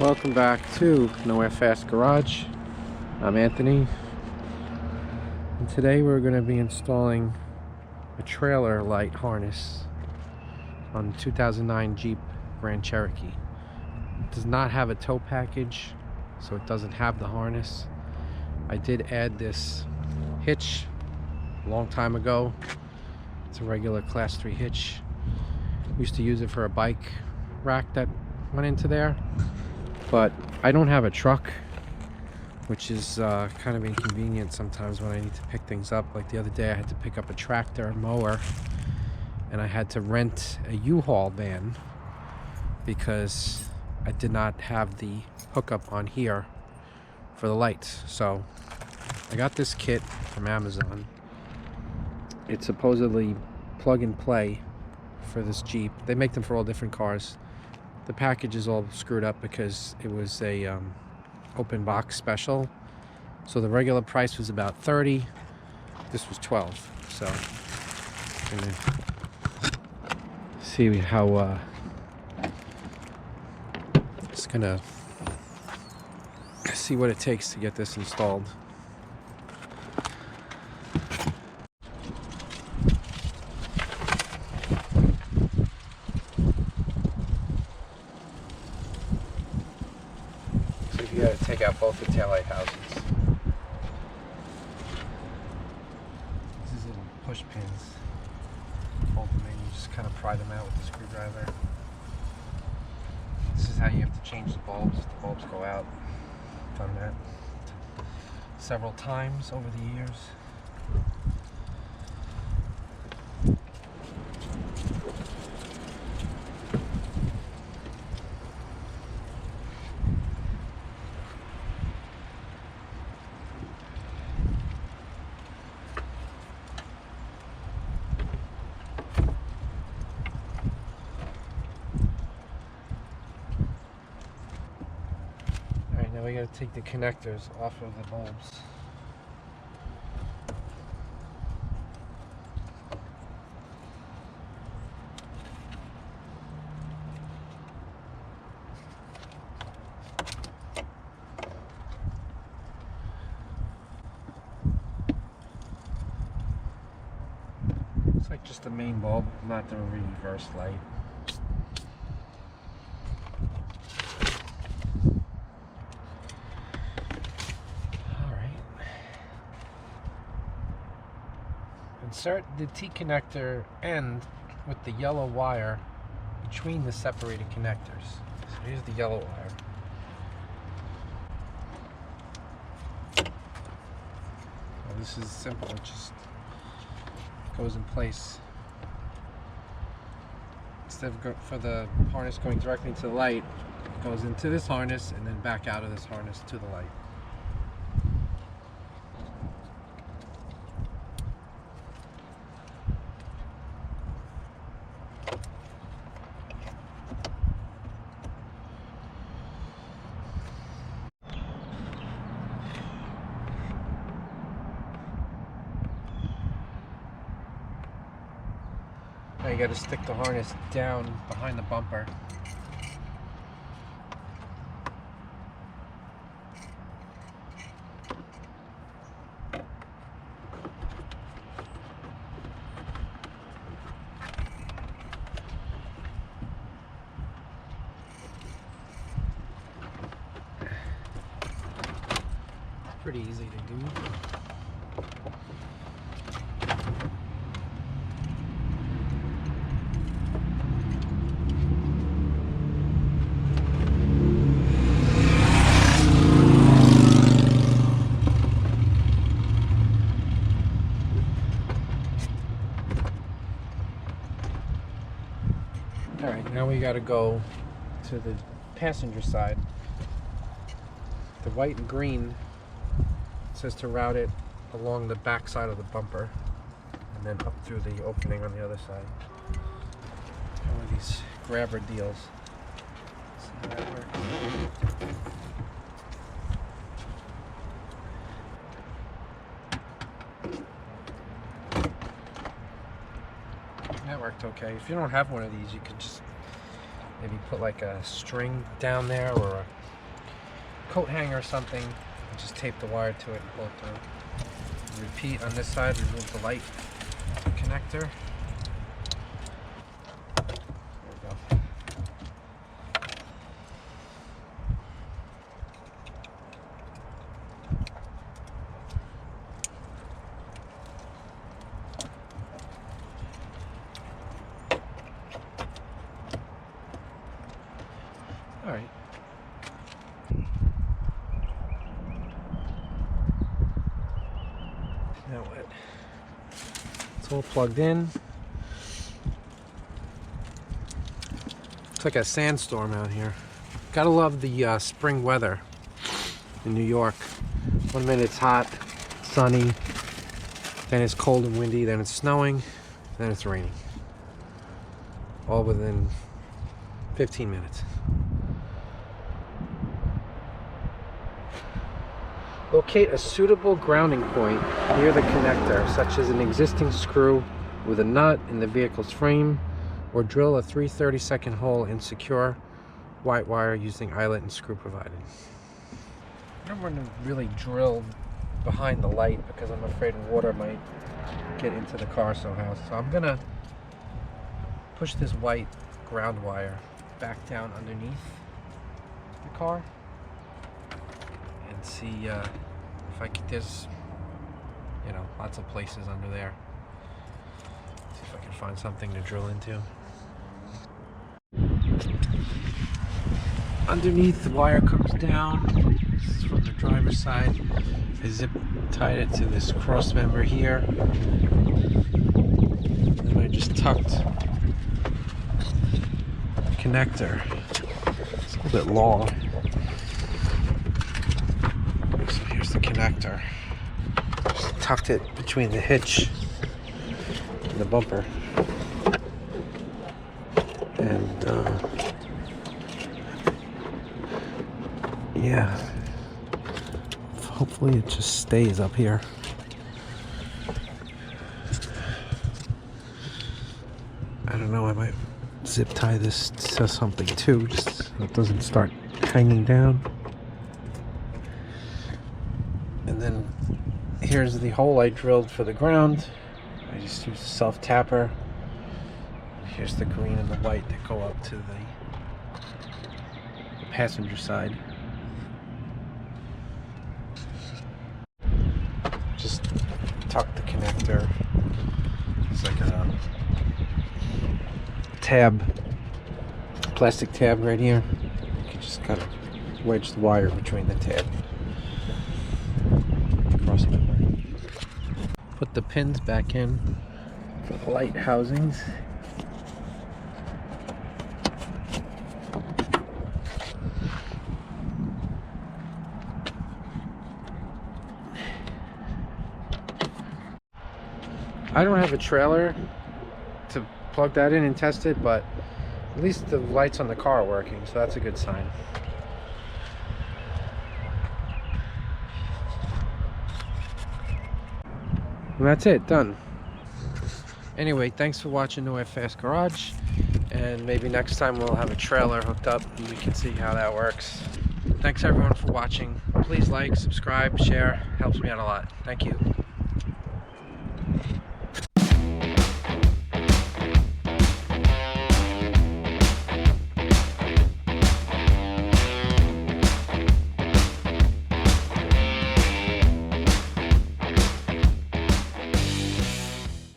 Welcome back to Nowhere Fast Garage. I'm Anthony, and today we're going to be installing a trailer light harness on the 2009 Jeep Grand Cherokee. It does not have a tow package, so it doesn't have the harness. I did add this hitch a long time ago. It's a regular class 3 hitch. Used to use it for a bike rack that went into there. But I don't have a truck, which is kind of inconvenient sometimes when I need to pick things up. Like the other day I had to pick up a tractor and mower, and I had to rent a U-Haul van because I did not have the hookup on here for the lights. So I got this kit from Amazon. It's supposedly plug and play for this Jeep. They make them for all different cars. The package is all screwed up because it was a open box special. So the regular price was about $30. This was $12. So I'm gonna see how just gonna see what it takes to get this installed. You gotta take out both the taillight houses. These little push pins. Hold them in, you just kind of pry them out with the screwdriver. This is how you have to change the bulbs. The bulbs go out. I've done that several times over the years. Now we got to take the connectors off of the bulbs. It's like just the main bulb, not the reverse light. Insert the T-connector end with the yellow wire between the separated connectors. So here's the yellow wire. Well, this is simple, it just goes in place. Instead of for the harness going directly into the light, it goes into this harness and then back out of this harness to the light. Now you got to stick the harness down behind the bumper. Pretty easy to do. Alright, now we gotta go to the passenger side. The white and green says to route it along the back side of the bumper and then up through the opening on the other side. One of these grabber deals. See how that works. That worked okay. If you don't have one of these, you could just maybe put like a string down there or a coat hanger or something, and just tape the wire to it and pull it through. Repeat on this side, remove the light connector. There we go. All right. Now what? It's all plugged in. It's like a sandstorm out here. Gotta love the spring weather in New York. One minute it's hot, sunny, then it's cold and windy, then it's snowing, then it's raining. All within 15 minutes. Locate a suitable grounding point near the connector, such as an existing screw with a nut in the vehicle's frame, or drill a 3/32 hole in secure white wire using eyelet and screw provided. I don't want to really drill behind the light because I'm afraid water might get into the car somehow. So I'm gonna push this white ground wire back down underneath the car and see if I can, there's, you know, lots of places under there. See if I can find something to drill into. Underneath, the wire comes down. This is from the driver's side. I zip tied it to this cross member here. Then I just tucked the connector. It's a little bit long. So here's the connector. Just tucked it between the hitch and the bumper. And yeah, hopefully it just stays up here. I don't know, I might zip tie this to something too, just so it doesn't start hanging down. And then here's the hole I drilled for the ground. I just used a self-tapper. Here's the green and the white that go up to the passenger side. Just tuck the connector. It's like a tab, plastic tab right here. You can just kind of wedge the wire between the tab. Cross member. Put the pins back in for the light housings. I don't have a trailer to plug that in and test it, but at least the lights on the car are working, so that's a good sign. And that's it, done. Anyway, thanks for watching No Way Fast Garage, and maybe next time we'll have a trailer hooked up and we can see how that works. Thanks everyone for watching. Please like, subscribe, share, helps me out a lot. Thank you.